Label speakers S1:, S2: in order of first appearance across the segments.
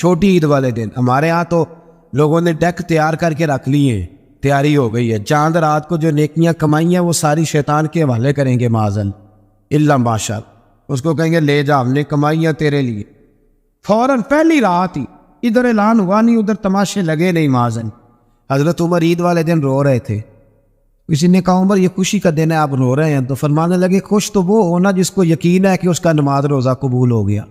S1: چھوٹی عید والے دن ہمارے ہاں تو لوگوں نے ڈیک تیار کر کے رکھ لی ہیں، تیاری ہو گئی ہے، چاند رات کو جو نیکیاں کمائی ہیں وہ ساری شیطان کے حوالے کریں گے معاذن اللہ بادشاہ، اس کو کہیں گے لے جا، ہم نے کمائی ہیں تیرے لیے، فوراً پہلی رات ہی، ادھر اعلان ہوا نہیں ادھر تماشے لگے نہیں معاذن۔ حضرت عمر عید والے دن رو رہے تھے، کسی نے کہا عمر یہ خوشی کا دن ہے آپ رو رہے ہیں، تو فرمانے لگے خوش تو وہ ہونا جس کو یقین ہے کہ اس کا نماز روزہ قبول ہو گیا،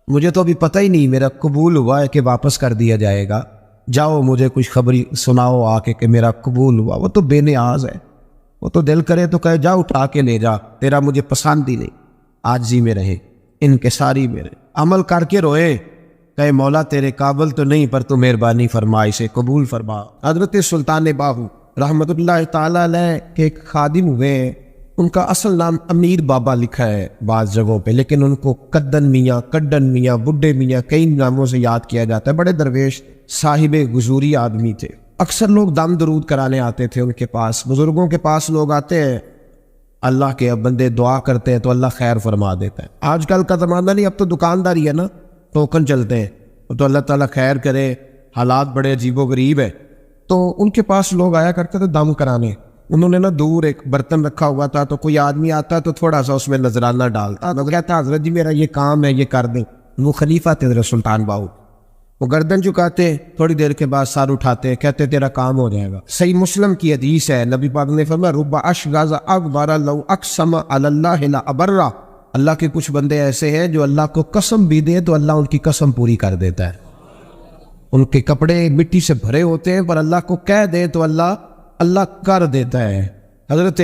S1: مجھے تو ابھی پتہ ہی نہیں میرا قبول ہوا ہے کہ واپس کر دیا جائے گا، جاؤ مجھے کچھ خبری سناؤ آ کے کہ میرا قبول ہوا۔ وہ تو بے نیاز ہے، وہ تو دل کرے تو کہے جا اٹھا کے لے جا، تیرا مجھے پسند ہی نہیں، عاجزی میں رہے، انکساری میں رہے، عمل کر کے روئے، کہے مولا تیرے قابل تو نہیں پر تو مہربانی فرما، اسے قبول فرما۔ حضرت سلطان باہو رحمت اللہ تعالیٰ علیہ کے ایک خادم ہوئے ہیں، ان کا اصل نام امیر بابا لکھا ہے بعض جگہوں پہ، لیکن ان کو کدن میاں، کڈن میاں، بڈھے میاں کئی ناموں سے یاد کیا جاتا ہے، بڑے درویش صاحب حضوری آدمی تھے، اکثر لوگ دم درود کرانے آتے تھے ان کے پاس، بزرگوں کے پاس لوگ آتے ہیں، اللہ کے بندے دعا کرتے ہیں تو اللہ خیر فرما دیتا ہے۔ آج کل کا زمانہ نہیں، اب تو دکانداری ہے نا، ٹوکن چلتے ہیں تو اللہ تعالیٰ خیر کرے، حالات بڑے عجیب و غریب ہے، تو ان کے پاس لوگ آیا کرتے تھے دم کرانے، انہوں نے نا دور ایک برتن رکھا ہوا تھا، تو کوئی آدمی آتا تو تھوڑا سا اس میں نذرانہ ڈالتا، تو کہتا حضرت جی میرا یہ کام ہے یہ کر دیں، وہ خلیفہ تھے حضرت سلطان باہو، وہ گردن چکاتے، تھوڑی دیر کے بعد سر اٹھاتے، کہتے تیرا کام ہو جائے گا۔ صحیح مسلم کی حدیث ہے، نبی پاک نے فرمایا رب اشغاز اکبر لو اقسم علی اللہ لا ابرہ، اللہ کے کچھ بندے ایسے ہیں جو اللہ کو قسم بھی دے تو اللہ ان کی قسم پوری کر دیتا ہے، ان کے کپڑے مٹی سے بھرے ہوتے ہیں پر اللہ کو کہہ دے تو اللہ کر دیتا ہے۔ حضرت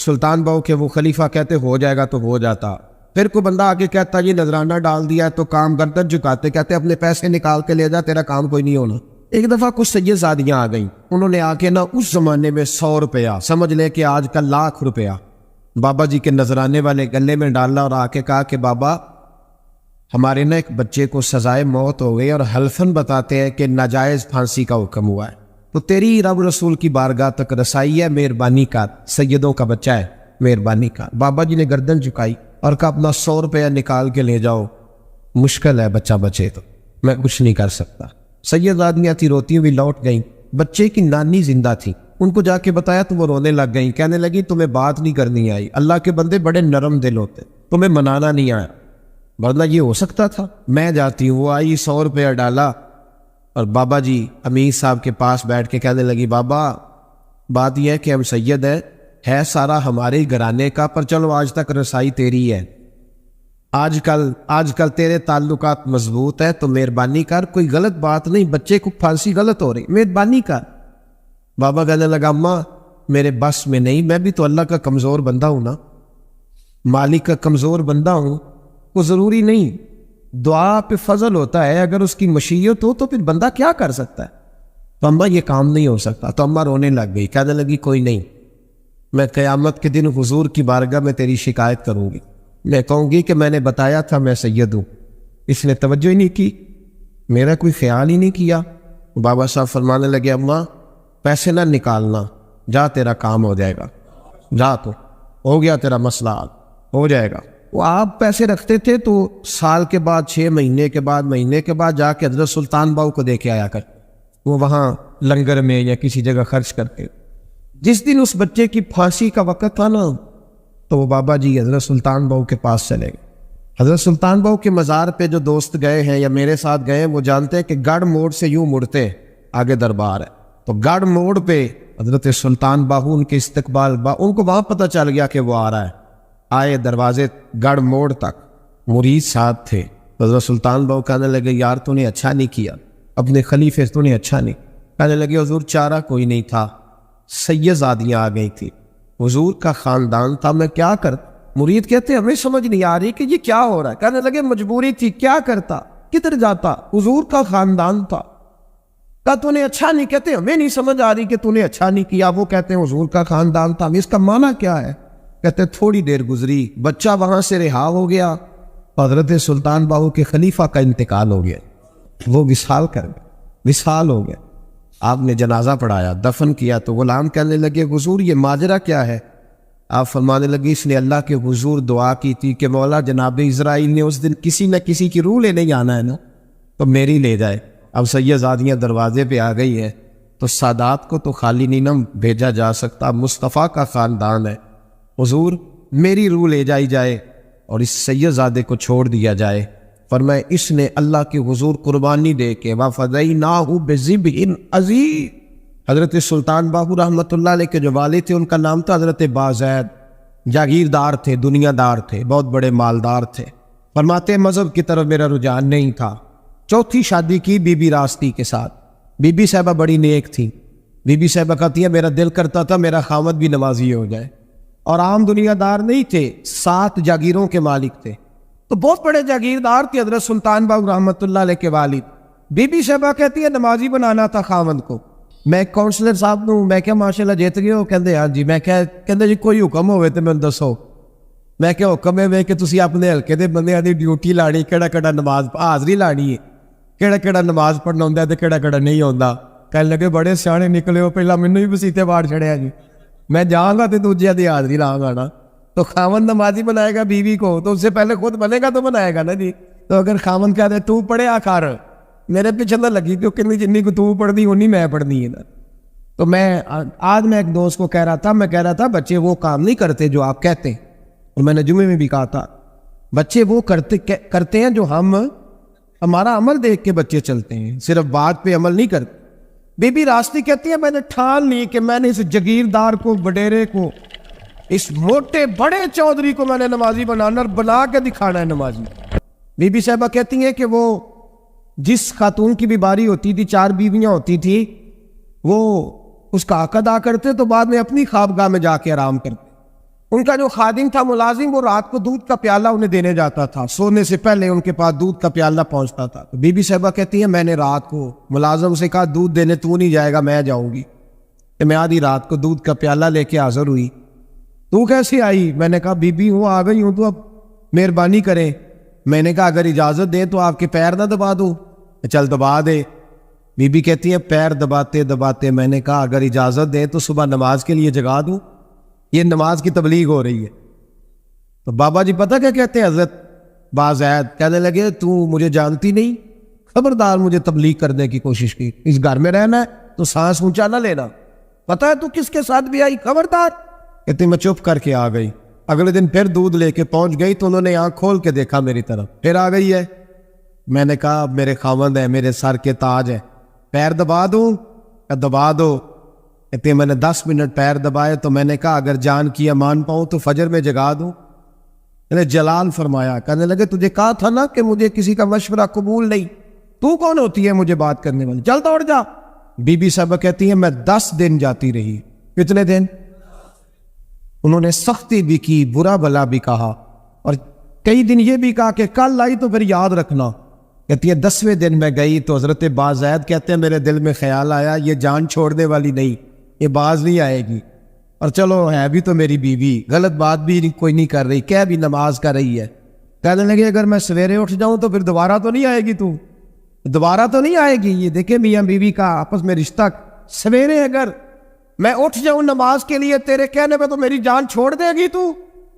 S1: سلطان باہو کے وہ خلیفہ کہتے ہو جائے گا تو ہو جاتا، پھر کوئی بندہ آگے کہتا یہ نذرانہ ڈال دیا تو کام گردن جھکاتے، کہتے اپنے پیسے نکال کے لے جا تیرا کام کوئی نہیں ہونا۔ ایک دفعہ کچھ سید زادیاں آ گئیں، انہوں نے آ کے نا اس زمانے میں 100 روپیہ سمجھ لے کہ آج کل لاکھ روپیہ بابا جی کے نذرانے والے گلے میں ڈالا اور آ کے کہا کہ بابا ہمارے نا ایک بچے کو سزائے موت ہو گئی اور حلفاً بتاتے ہیں کہ ناجائز پھانسی کا حکم ہوا ہے، تو تیری رب رسول کی بارگاہ تک رسائی ہے، مہربانی کر، سیدوں کا بچہ ہے مہربانی کر۔ بابا جی نے گردن جھکائی اور کہا اپنا 100 روپیہ نکال کے لے جاؤ، مشکل ہے بچہ بچے تو میں کچھ نہیں کر سکتا۔ سید آدمیاں تھی روتی ہوئی لوٹ گئیں، بچے کی نانی زندہ تھی، ان کو جا کے بتایا تو وہ رونے لگ گئیں، کہنے لگی تمہیں بات نہیں کرنی آئی، اللہ کے بندے بڑے نرم دل ہوتے، تمہیں منانا نہیں آیا، ورنہ یہ ہو سکتا تھا میں جاتی ہوں۔ وہ آئی 100 روپیہ ڈالا اور بابا جی امیر صاحب کے پاس بیٹھ کے کہنے لگی بابا بات یہ ہے کہ ہم سید ہے سارا ہمارے گھرانے کا، پر چلو آج تک رسائی تیری ہے، آج کل تیرے تعلقات مضبوط ہے تو مہربانی کر، کوئی غلط بات نہیں، بچے کو پھانسی غلط ہو رہی، مہربانی کر۔ بابا کہنے لگا اماں میرے بس میں نہیں، میں بھی تو اللہ کا کمزور بندہ ہوں نا، مالک کا کمزور بندہ ہوں، وہ ضروری نہیں، دعا پہ فضل ہوتا ہے، اگر اس کی مشیت ہو تو پھر بندہ کیا کر سکتا ہے، تو اماں یہ کام نہیں ہو سکتا۔ تو اماں رونے لگ گئی، کہنے لگی کوئی نہیں، میں قیامت کے دن حضور کی بارگاہ میں تیری شکایت کروں گی، میں کہوں گی کہ میں نے بتایا تھا میں سید ہوں، اس نے توجہ ہی نہیں کی، میرا کوئی خیال ہی نہیں کیا۔ بابا صاحب فرمانے لگے اماں پیسے نہ نکالنا، جا تیرا کام ہو جائے گا، جا تو ہو گیا تیرا مسئلہ ہو جائے گا۔ وہ آپ پیسے رکھتے تھے تو سال کے بعد 6 مہینے کے بعد مہینے کے بعد جا کے حضرت سلطان باہو کو دے کے آیا کر، وہ وہاں لنگر میں یا کسی جگہ خرچ کرتے۔ جس دن اس بچے کی پھانسی کا وقت تھا نا تو وہ بابا جی حضرت سلطان باہو کے پاس چلے گئے۔ حضرت سلطان باہو کے مزار پہ جو دوست گئے ہیں یا میرے ساتھ گئے ہیں وہ جانتے ہیں کہ گڑھ موڑ سے یوں مڑتے آگے دربار ہے، تو گڑھ موڑ پہ حضرت سلطان باہو ان کے استقبال ان کو وہاں پتہ چل گیا کہ وہ آ رہا ہے، آئے دروازے گڑھ موڑ تک، مرید ساتھ تھے۔ حضرت سلطان باہو کہنے لگے یار تو نے اچھا نہیں کیا، اپنے خلیفے تو نے اچھا نہیں، کہنے لگے حضور چارہ کوئی نہیں تھا، سید زادیاں آ گئی تھی، حضور کا خاندان تھا، میں کیا کرتا۔ مرید کہتے ہمیں سمجھ نہیں آ رہی کہ یہ کیا ہو رہا ہے، کہنے لگے مجبوری تھی، کیا کرتا، کدھر جاتا، حضور کا خاندان تھا۔ کہا تو نے اچھا نہیں، کہتے ہمیں نہیں سمجھ آ رہی کہ تو نے اچھا نہیں کیا، وہ کہتے ہیں حضور کا خاندان تھا، اس کا معنی کیا ہے؟ کہتے تھوڑی دیر گزری، بچہ وہاں سے رہا ہو گیا، حضرت سلطان باہو کے خلیفہ کا انتقال ہو گیا، وہ وصال کر گئے، وصال ہو گیا۔ آپ نے جنازہ پڑھایا، دفن کیا، تو غلام کہنے لگے حضور یہ ماجرا کیا ہے؟ آپ فرمانے لگے اس نے اللہ کے حضور دعا کی تھی کہ مولا جناب اسرائیل نے اس دن کسی نہ کسی کی روح لینے جانا ہے نا، تو میری لے جائے. اب سیدزادیاں دروازے پہ آ گئی ہیں تو سادات کو تو خالی نہیں نہ بھیجا جا سکتا, مصطفیٰ کا خاندان ہے. حضور میری روح لے جائی جائے اور اس سیدزادے کو چھوڑ دیا جائے. فرمائے اس نے اللہ کے حضور قربانی دے کے وَفَدَيْنَاهُ بِذِبْحٍ عَظِيمٍ. حضرت سلطان باہو رحمۃ اللہ علیہ کے جو والد تھے ان کا نام تھا حضرت بازید. جاگیردار تھے, دنیا دار تھے, بہت بڑے مالدار تھے. فرماتے مذہب کی طرف میرا رجحان نہیں تھا. چوتھی شادی کی بی بی راستی کے ساتھ. بی بی صاحبہ بڑی نیک تھی. بی بی صاحبہ کہتی ہے میرا دل کرتا تھا میرا خامد بھی نمازی ہو جائے. اور عام دنیا دار نہیں تھے, 7 جاگیروں کے مالک تھے, تو بہت بڑے جاگیردار تھے حضرت سلطان باہو رحمۃ اللہ علیہ کے والد. بی بی صاحبہ کہتی ہے نمازی بنانا تھا خامد کو. میں کونسلر صاحب نوں میں کیا ماشاءاللہ جیت گئے ہو؟ کہندے ہاں جی. میں کہندے جی کوئی حکم ہوئے تو مینوں دسو. میں کہ حکم ہے کہ تسی اپنے ہلکے دے بندیاں دی ڈیوٹی لانی, کیڑا نماز حاضری لانی ہے, کیڑا نماز پڑھنا ہوندا ہے تے کیڑا نہیں ہوندا. کہنے لگے بڑے سیانے نکلے ہو, پہلا مینوں ہی بسیتے باڑ چھڑیا جی. میں جاؤں گا تے دوجے دی حاضری لاؤں گا نا. تو خاوند نمازی بنائے گا بیوی کو تو اس سے پہلے خود بنے گا تو بنائے گا نا جی. تو اگر خاوند کہہ دے تو پڑھیا کر, میرے پیچھے نہ لگی کیونکہ جنی کو تو پڑھنی اونی میں پڑھنی ہے نا. تو آج میں ایک دوست کو کہہ رہا تھا بچے وہ کام نہیں کرتے جو آپ کہتے ہیں. اور میں نے جمعے میں بھی کہا تھا بچے وہ کرتے ہیں جو ہمارا عمل دیکھ کے بچے چلتے ہیں, صرف بات پہ عمل نہیں کرتے. بی بی راستی کہتی ہے میں نے ٹھان لی کہ میں نے اس جگیردار کو, وڈیرے کو, اس موٹے بڑے چودھری کو میں نے نمازی بنانا اور بنا کے دکھانا ہے نمازی. بی بی صاحبہ کہتی ہیں کہ وہ جس خاتون کی بھی باری ہوتی تھی, 4 بیویاں ہوتی تھی, وہ اس کا حق ادا کرتے تو بعد میں اپنی خوابگاہ میں جا کے آرام کرتے. ان کا جو خادم تھا ملازم, وہ رات کو دودھ کا پیالہ انہیں دینے جاتا تھا, سونے سے پہلے ان کے پاس دودھ کا پیالہ پہنچتا تھا. تو بی بی صاحبہ کہتی ہے میں نے رات کو ملازم سے کہا دودھ دینے تو نہیں جائے گا, میں جاؤں گی. کہ میں آدھی رات کو دودھ کا پیالہ لے کے حاضر ہوئی. تو کیسے آئی؟ میں نے کہا بی بی ہوں, آ گئی ہوں, تو اب مہربانی کریں. میں نے کہا اگر اجازت دیں تو آپ کے پیر نہ دبا دوں. چل دبا دے. بی بی کہتی ہے پیر دباتے دباتے میں نے کہا اگر اجازت دیں تو صبح نماز کے لیے جگا دوں. یہ نماز کی تبلیغ ہو رہی ہے. تو بابا جی پتہ کیا کہتے ہیں حضرت بازید؟ کہنے لگے تو مجھے جانتی نہیں, خبردار مجھے تبلیغ کرنے کی کوشش کی. اس گھر میں رہنا ہے تو سانس اونچا نہ لینا. پتہ ہے تو کس کے ساتھ بھی آئی؟ خبردار. کہتے میں چپ کر کے آ گئی. اگلے دن پھر دودھ لے کے پہنچ گئی تو انہوں نے آنکھ کھول کے دیکھا میری طرف, پھر آ گئی ہے. میں نے کہا اب میرے خاوند ہے, میرے سر کے تاج ہے, پیر دبا دوں؟ دبا دو. کہتے میں نے 10 منٹ پیر دبائے تو میں نے کہا اگر جان کی امان پاؤں تو فجر میں جگا دوں. میں نے جلال فرمایا. کہنے لگے تجھے کہا تھا نا کہ مجھے کسی کا مشورہ قبول نہیں, تو کون ہوتی ہے مجھے بات کرنے والی, چل دوڑ جا. بی بی صاحبہ کہتی ہے میں 10 دن جاتی رہی. کتنے دن؟ انہوں نے سختی بھی کی, برا بلا بھی کہا, اور کئی دن یہ بھی کہا کہ کل آئی تو پھر یاد رکھنا. کہتی ہے 10ویں دن میں گئی تو حضرت بازید کہتے ہیں میرے دل میں خیال آیا یہ جان چھوڑنے والی نہیں, یہ باز نہیں آئے گی. اور چلو ہے بھی تو میری بیوی, غلط بات بھی کوئی نہیں کر رہی, کہہ بھی نماز کر رہی ہے. کہنے لگے اگر میں سویرے اٹھ جاؤں تو پھر دوبارہ تو نہیں آئے گی, تو دوبارہ تو نہیں آئے گی. یہ دیکھیں میاں بیوی کا آپس میں رشتہ. سویرے اگر میں اٹھ جاؤں نماز کے لیے تیرے کہنے پہ تو میری جان چھوڑ دے گی تو.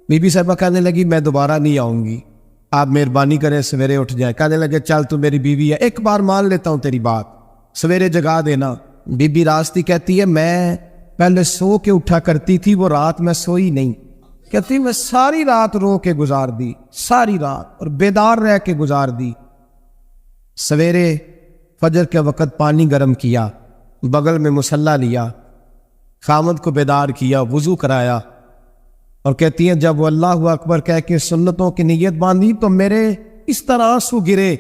S1: بی بی صاحبہ کہنے لگی میں دوبارہ نہیں آؤں گی, آپ مہربانی کریں سویرے اٹھ جائیں. کہنے لگے چل تو میری بیوی ہے, ایک بار مان لیتا ہوں تیری بات, سویرے جگا دینا. بی بی راستی کہتی ہے میں پہلے سو کے اٹھا کرتی تھی, وہ رات میں سوئی نہیں. کہتی میں ساری رات رو کے گزار دی, ساری رات, اور بیدار رہ کے گزار دی. سویرے فجر کے وقت پانی گرم کیا, بغل میں مصلی لیا, خامد کو بیدار کیا, وضو کرایا, اور کہتی ہیں جب وہ اللہ اکبر کہہ کے سنتوں کی نیت باندھی تو میرے اس طرح آنسو گرے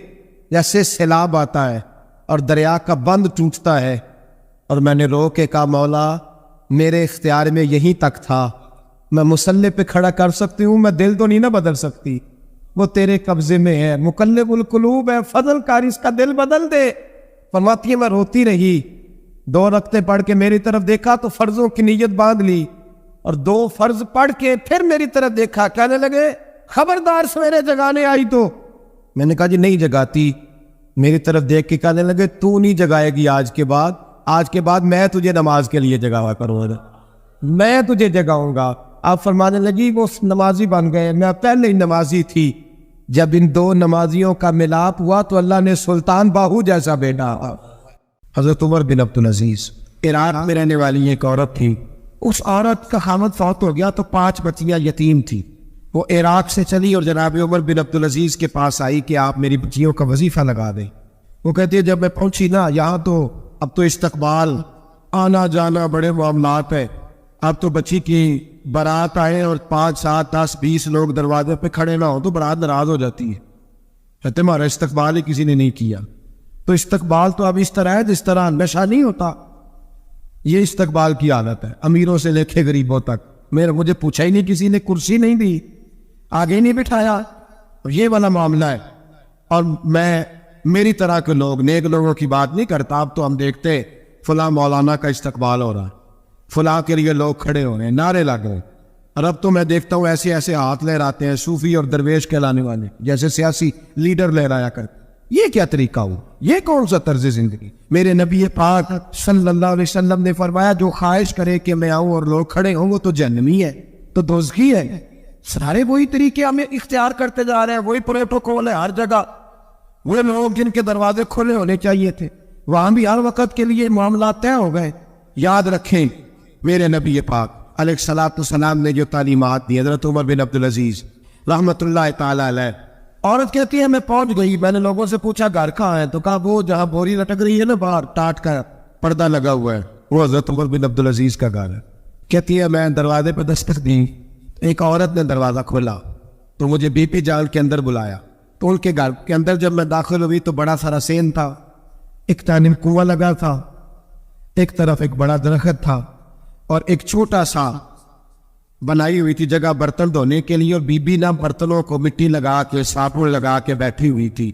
S1: جیسے سیلاب آتا ہے اور دریا کا بند ٹوٹتا ہے. اور میں نے رو کے کہا مولا میرے اختیار میں یہیں تک تھا, میں مصلی پہ کھڑا کر سکتی ہوں, میں دل تو نہیں نہ بدل سکتی, وہ تیرے قبضے میں ہے, مقلب القلوب ہے, فضل کار اس کا دل بدل دے. فرماتی ہے میں روتی رہی, 2 رکعتیں پڑھ کے میری طرف دیکھا تو فرضوں کی نیت باندھ لی, اور 2 فرض پڑھ کے پھر میری طرف دیکھا. کہنے لگے خبردار سویرے جگانے آئی تو. میں نے کہا جی نہیں جگاتی. میری طرف دیکھ کے کہنے لگے تو نہیں جگائے گی آج کے بعد میں تجھے نماز کے لیے جگاوا کروں گا, میں تجھے جگاؤں گا. آپ فرمانے لگی وہ نمازی بن گئے, میں پہلے ہی نمازی تھی, جب ان دو نمازیوں کا ملاپ ہوا تو اللہ نے سلطان باہو جیسا بیٹا حضرت عمر بن عبدالعزیز عراق میں رہنے والی ایک عورت تھی. اس عورت کا خامد فوت ہو گیا تو 5 بچیاں یتیم تھی. وہ عراق سے چلی اور جناب عمر بن عبدالعزیز کے پاس آئی کہ آپ میری بچیوں کا وظیفہ لگا دیں. وہ کہتی ہے جب میں پہنچی نا یہاں تو اب تو استقبال آنا جانا بڑے معاملات ہیں. اب تو بچی کی بارات آئے اور 5 7 10 20 لوگ دروازے پہ کھڑے نہ ہوں تو بارات ناراض ہو جاتی ہے. کہتے ہمارا استقبال ہی کسی نے نہیں کیا. تو استقبال تو اب اس طرح ہے جس طرح نشہ نہیں ہوتا. یہ استقبال کی حالت ہے, امیروں سے لے کے غریبوں تک. مجھے پوچھا ہی نہیں, کسی نے کرسی نہیں دی, آگے نہیں بٹھایا. یہ والا معاملہ ہے. اور میں میری طرح کے لوگ نیک لوگوں کی بات نہیں کرتا. اب تو ہم دیکھتے فلاں مولانا کا استقبال ہو رہا ہے, فلاں کے لیے لوگ کھڑے ہو رہے ہیں, نعرے لگ رہے ہیں. اور اب تو میں دیکھتا ہوں ایسے ایسے ہاتھ لہراتے ہیں صوفی اور درویش کہلانے والے, جیسے سیاسی لیڈر لہرایا کرتے. یہ کیا طریقہ ہو؟ یہ کون سا طرز زندگی؟ میرے نبی پاک صلی اللہ علیہ وسلم نے فرمایا جو خواہش کرے کہ میں آؤں اور لوگ کھڑے ہوں وہ تو جہنمی ہے, تو دوزخی ہے. سارے وہی طریقے ہمیں اختیار کرتے جا رہے ہیں, وہی پروٹوکول ہے ہر جگہ. وہ لوگ جن کے دروازے کھلے ہونے چاہیے تھے وہاں بھی ہر وقت کے لیے معاملات طے ہو گئے. یاد رکھیں میرے نبی پاک علیہ الصلوۃ والسلام نے جو تعلیمات دی. حضرت عمر بن عبدالعزیز رحمۃ اللہ تعالی علیہ, عورت کہتی ہے میں پہنچ گئی, میں نے لوگوں سے پوچھا گھر کہاں ہے, تو کہا وہ جہاں بوری لٹک رہی ہے نا باہر ٹاٹ کا پردہ لگا ہوا ہے وہ حضرت عمر بن عبدالعزیز کا گھر ہے. کہتی ہے میں دروازے پہ دستک دی, ایک عورت نے دروازہ کھولا تو مجھے بی پی جال کے اندر بلایا. تو ان کے گھر کے اندر جب میں داخل ہوئی تو بڑا سارا سین تھا, ایک جانب کنواں لگا تھا, ایک طرف ایک بڑا درخت تھا, اور ایک چھوٹا سا بنائی ہوئی تھی جگہ برتن دھونے کے لیے. اور بی بی نہ برتنوں کو مٹی لگا کے صابن لگا کے بیٹھی ہوئی تھی,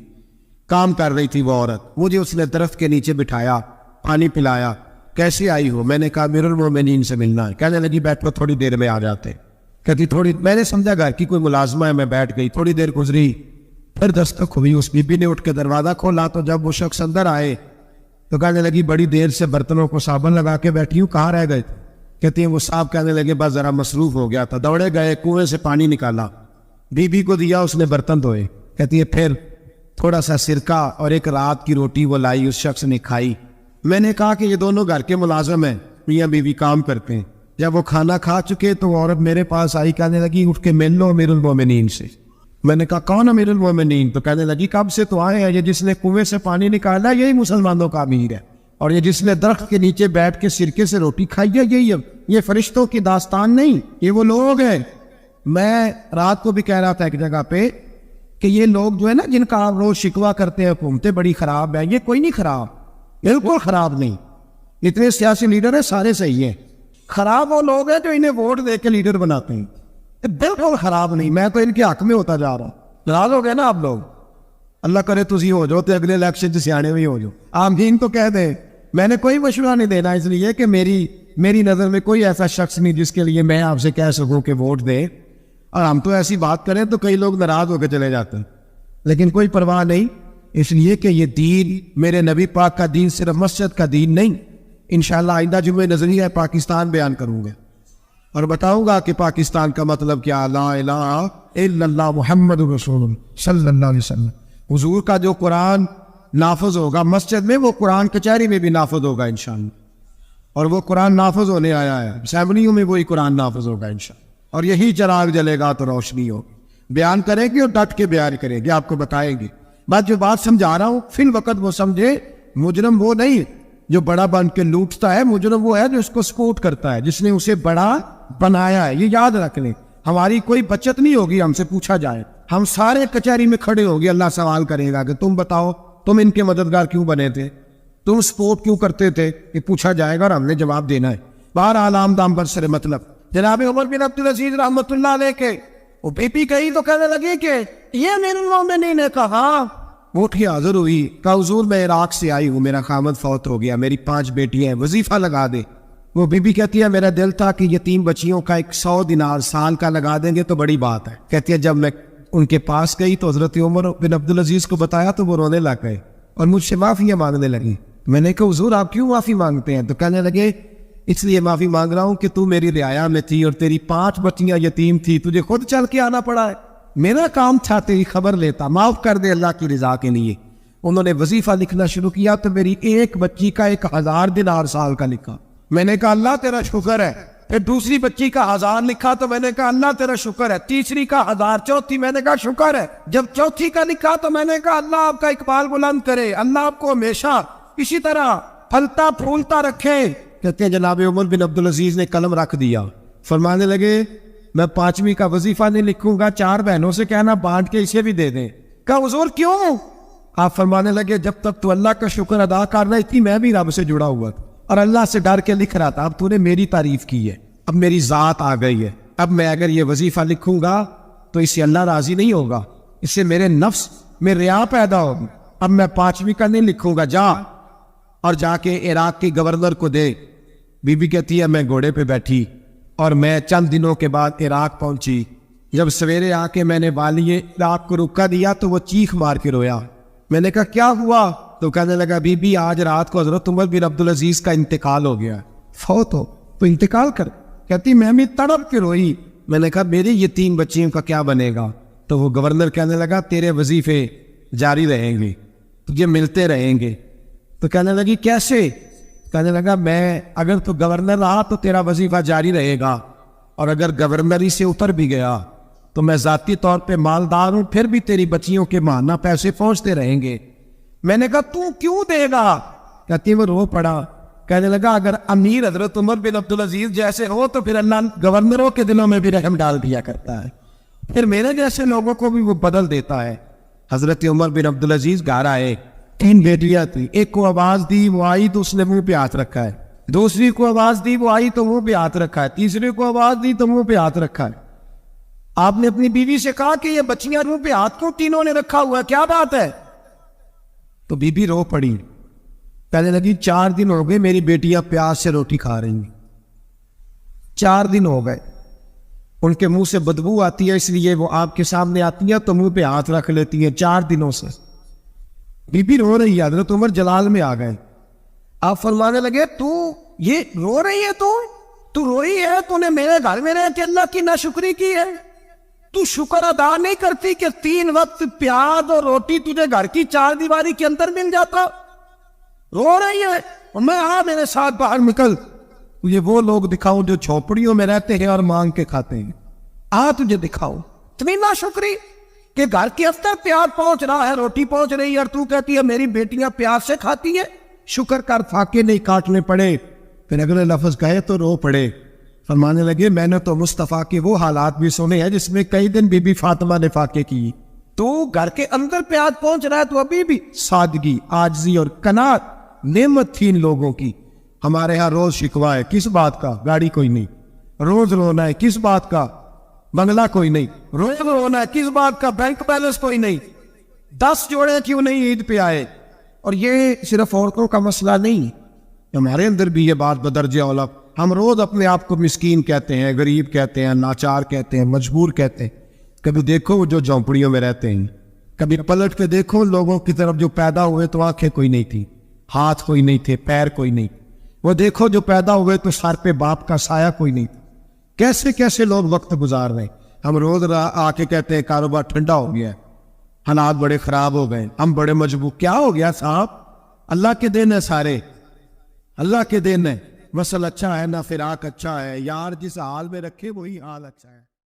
S1: کام کر رہی تھی وہ عورت. مجھے اس نے درخت کے نیچے بٹھایا, پانی پلایا. کیسے آئی ہو؟ میں نے کہا امیر المومنین سے ملنا ہے. کہنے لگی بیٹھو تھوڑی دیر میں آ جاتے. کہتی تھوڑی, میں نے سمجھا گھر کی کوئی ملازمہ ہے, میں بیٹھ گئی. تھوڑی دیر گزری پھر دستک ہوئی, اس بی بی نے اٹھ کے دروازہ کھولا. تو جب وہ شخص اندر آئے تو کہنے لگی بڑی دیر سے برتنوں کو صابن لگا کے بیٹھی ہوں, کہاں رہ گئے؟ کہتی ہیں وہ صاحب کہنے لگے بس ذرا مصروف ہو گیا تھا. دوڑے گئے, کنویں سے پانی نکالا, بی بی کو دیا, اس نے برتن دھوئے. کہتی ہے پھر تھوڑا سا سرکہ اور ایک رات کی روٹی وہ لائی, اس شخص نے کھائی. میں نے کہا کہ یہ دونوں گھر کے ملازم ہیں, میاں بیوی کام کرتے ہیں. جب وہ کھانا کھا چکے تو عورت میرے پاس آئی, کہنے لگی اٹھ کے مل لو امیر المومنین سے. میں نے کہا کون امیر المومنین؟ تو کہنے لگی کب سے تو آئے ہیں, یہ جس نے کنویں سے پانی نکالا یہی مسلمانوں کا امیر ہے, اور یہ جس نے درخت کے نیچے بیٹھ کے سرکے سے روٹی کھائی ہے یہی ہے. یہ فرشتوں کی داستان نہیں, یہ وہ لوگ ہیں. میں رات کو بھی کہہ رہا تھا ایک جگہ پہ کہ یہ لوگ جو ہے نا جن کا آپ روز شکوہ کرتے ہیں حکومتیں بڑی خراب ہیں, یہ کوئی نہیں خراب, بالکل خراب نہیں. اتنے سیاسی لیڈر ہیں سارے صحیح ہیں. خراب وہ لوگ ہیں جو انہیں ووٹ دے کے لیڈر بناتے ہیں, بالکل خراب نہیں. میں تو ان کے حق میں ہوتا جا رہا ہوں. ناراض ہو گئے نا آپ لوگ, اللہ کرے تسی ہو جاؤ تو اگلے الیکشن سے سیانے بھی ہو جاؤ. آمین تو کہہ دیں. میں نے کوئی مشورہ نہیں دینا اس لیے کہ میری نظر میں کوئی ایسا شخص نہیں جس کے لیے میں آپ سے کہہ سکوں کہ ووٹ دے. اور ہم تو ایسی بات کریں تو کئی لوگ ناراض ہو کے چلے جاتے ہیں, لیکن کوئی پرواہ نہیں, اس لیے کہ یہ دین میرے نبی پاک کا دین صرف مسجد کا دین نہیں. انشاءاللہ آئندہ جمعہ نظریہ پاکستان بیان کروں گا اور بتاؤں گا کہ پاکستان کا مطلب کیا, لا الہ الا اللہ محمد رسول اللہ صلی اللہ علیہ وسلم. حضور کا جو قرآن نافذ ہوگا مسجد میں, وہ قرآن کچہری میں بھی نافذ ہوگا انشاءاللہ. اور وہ قرآن نافذ ہونے آیا ہے, اسمبلیوں میں وہی قرآن نافذ ہوگا انشاءاللہ. اور یہی چراغ جلے گا تو روشنی ہوگی. بیان کریں گے اور ڈٹ کے بیان کریں گے, آپ کو بتائیں گے. جو بات سمجھا رہا ہوں فی الوقت وہ سمجھے, مجرم وہ نہیں جو بڑا بن کے لوٹتا ہے, مجرم وہ ہے جو اس کو سپورٹ کرتا ہے, جس نے اسے بڑا بنایا ہے. یہ یاد رکھ لیں. ہماری کوئی بچت نہیں ہوگی ہم سے پوچھا جائے, ہم سارے کچہری میں کھڑے ہوں گے, اللہ سوال کرے گا کہ تم بتاؤ تم ان کے مددگار کیوں بنے تھے, تم سپورٹ کیوں کرتے تھے, یہ پوچھا جائے گا اور ہم نے جواب دینا ہے. بہرحال عام دام پر سر مطلب جناب عمر بن عبدالعزیز رحمۃ اللہ علیہ کے وہ بی پی کہی تو کہنے لگی کہ یہ امیر المومنین نے کہا, اٹھ کے حاضر ہوئی, کہا حضور میں عراق سے آئی ہوں, میرا خامد فوت ہو گیا, میری 5 بیٹیاں ہیں, وظیفہ لگا دے. وہ بی بی کہتی ہے میرا دل تھا کہ یتیم بچیوں کا 100 دینار سال کا لگا دیں گے تو بڑی بات ہے. کہتی ہے جب میں ان کے پاس گئی تو حضرت عمر بن عبدالعزیز کو بتایا تو وہ رونے لگ گئے اور مجھ سے معافیاں مانگنے لگی. میں نے کہا حضور آپ کیوں معافی مانگتے ہیں؟ تو کہنے لگے اس لیے معافی مانگ رہا ہوں کہ تو میری رعایا میں تھی اور تیری 5 بچیاں یتیم تھی, تجھے خود چل کے آنا پڑا ہے. میرا کام تھا تیری خبر لیتا، معاف کر دے اللہ کی رضا کے لیے۔ انہوں نے وظیفہ لکھنا شروع کیا تو میری ایک بچی کا 1000 دینار سال کا لکھا۔ میں نے کہا اللہ تیرا شکر ہے۔ پھر دوسری بچی کا 1000 لکھا تو میں نے کہا اللہ تیرا شکر ہے۔ تیسری کا 1000، چوتھی میں نے کہا شکر ہے۔ جب چوتھی کا لکھا تو میں نے کہا اللہ آپ کا اقبال بلند کرے، اللہ آپ کو ہمیشہ اسی طرح پھلتا پھولتا رکھے۔ کہتے ہیں جناب عمر بن عبدالعزیز نے قلم رکھ دیا، فرمانے لگے میں 5ویں کا وظیفہ نہیں لکھوں گا، 4 بہنوں سے کہنا بانٹ کے اسے بھی دے دیں۔ کہا حضور کیوں؟ آپ فرمانے لگے جب تک تو اللہ کا شکر ادا کر رہی تھی میں بھی رب سے جڑا ہوا تھا اور اللہ سے ڈر کے لکھ رہا تھا، اب تو نے میری تعریف کی ہے، اب میری ذات آ گئی ہے، اب میں اگر یہ وظیفہ لکھوں گا تو اس سے اللہ راضی نہیں ہوگا، اس سے میرے نفس میں ریا پیدا ہوگی، اب میں 5ویں کا نہیں لکھوں گا، جا اور جا کے عراق کے گورنر کو دے۔ بی بی کہتی ہے میں گھوڑے پہ بیٹھی اور میں چند دنوں کے بعد عراق پہنچی۔ جب سویرے آ کے میں نے والی عراق کو رکا دیا تو وہ چیخ مار کے رویا۔ میں نے کہا کیا ہوا؟ تو کہنے لگا بی بی آج رات کو حضرت عمر بن عبدالعزیز کا انتقال ہو گیا، فوت ہو تو انتقال کر۔ کہتی میں بھی تڑپ کے روئی۔ میں نے کہا میری یہ 3 بچیوں کا کیا بنے گا؟ تو وہ گورنر کہنے لگا تیرے وظیفے جاری رہیں گے، تجھے ملتے رہیں گے۔ تو کہنے لگی کیسے؟ کہنے لگا میں اگر تو گورنر رہا تو تیرا وظیفہ جاری رہے گا، اور اگر گورنری سے اتر بھی گیا تو میں ذاتی طور پہ مالدار ہوں، پھر بھی تیری بچیوں کے ماہانہ پیسے پہنچتے رہیں گے۔ میں نے کہا تو کیوں دے گا؟ کہتی وہ رو پڑا۔ کہنے لگا اگر امیر حضرت عمر بن عبدالعزیز جیسے ہو تو پھر اللہ گورنروں کے دلوں میں بھی رحم ڈال دیا کرتا ہے، پھر میرے جیسے لوگوں کو بھی وہ بدل دیتا ہے۔ حضرت عمر بن عبدالعزیز گھر آئے، 3 بیٹیاں تھیں، ایک کو آواز دی وہ آئی تو اس نے منہ پہ ہاتھ رکھا ہے، دوسری کو آواز دی وہ آئی تو منہ پہ ہاتھ رکھا ہے، تیسری کو آواز دی تو منہ پہ ہاتھ رکھا ہے۔ آپ نے اپنی بیوی سے کہا کہ یہ بچیاں منہ پہ ہاتھ کیوں تینوں نے رکھا ہوا ہے، کیا بات ہے؟ تو بی بی رو پڑی، کہنے لگی 4 دن ہو گئے میری بیٹیاں پیاس سے روٹی کھا رہی ہیں، 4 دن ہو گئے، ان کے منہ سے بدبو آتی ہے، اس لیے وہ آپ کے سامنے آتی ہیں تو منہ پہ ہاتھ رکھ لیتی ہیں 4 دنوں سے۔ بی بی رو رہی ہے، حضرت عمر جلال میں آ گئے۔ آپ فرمانے لگے تو یہ رو رہی ہے، تو روئی ہے، تو نے میرے گھر میں رہ کے اللہ کی ناشکری کی ہے، تو شکر ادا نہیں کرتی کہ 3 وقت پیاز اور روٹی تجھے گھر کی 4 دیواری کے اندر مل جاتا؟ رو رہی ہے، اور میں میرے ساتھ باہر نکل، تجھے وہ لوگ دکھاؤں جو جھونپڑیوں میں رہتے ہیں اور مانگ کے کھاتے ہیں، تجھے دکھاؤ اتنی ناشکری کہ گھر کے اندر پیاز پہنچ رہا ہے، روٹی پہنچ رہی ہے، اور تو کہتی ہے میری بیٹیاں پیاز سے کھاتی ہیں، شکر کر فاقے نہیں کاٹنے پڑے۔ پھر اگلے لفظ کہے تو رو پڑے۔ فرمانے لگے میں نے تو مصطفیٰ کے وہ حالات بھی سنے ہیں جس میں کئی دن بی بی فاطمہ نے فاقے کی، تو گھر کے اندر پیاز پہنچ رہا ہے تو ابھی بھی سادگی، عاجزی اور قناعت نعمت تھی ان لوگوں کی۔ ہمارے ہاں روز شکوا ہے، کس بات کا؟ گاڑی کوئی نہیں۔ روز رونا ہے، کس بات کا؟ بنگلہ کوئی نہیں۔ روز رونا ہے، کس بات کا؟ بینک بیلنس کوئی نہیں۔ 10 جوڑے کیوں نہیں عید پہ آئے؟ اور یہ صرف عورتوں کا مسئلہ نہیں، ہمارے اندر بھی یہ بات بدرجہ اولا۔ ہم روز اپنے آپ کو مسکین کہتے ہیں، غریب کہتے ہیں، لاچار کہتے ہیں، مجبور کہتے ہیں۔ کبھی دیکھو جو جھونپڑیوں میں رہتے ہیں، کبھی پلٹ کے دیکھو لوگوں کی طرف جو پیدا ہوئے تو آنکھیں کوئی نہیں تھی، ہاتھ کوئی نہیں تھے، پیر کوئی نہیں، وہ دیکھو جو پیدا ہوئے تو سر پہ باپ کا سایہ کوئی نہیں تھا۔ کیسے کیسے لوگ وقت گزار رہے ہیں۔ ہم روز آ کے کہتے ہیں کاروبار ٹھنڈا ہو گیا ہے، حالات بڑے خراب ہو گئے، ہم بڑے مجبور۔ کیا ہو گیا صاحب؟ اللہ کے دن ہے، سارے اللہ کے دن ہے۔ وصل اچھا ہے نہ فراق اچھا ہے، یار جس حال میں رکھے وہی حال اچھا ہے۔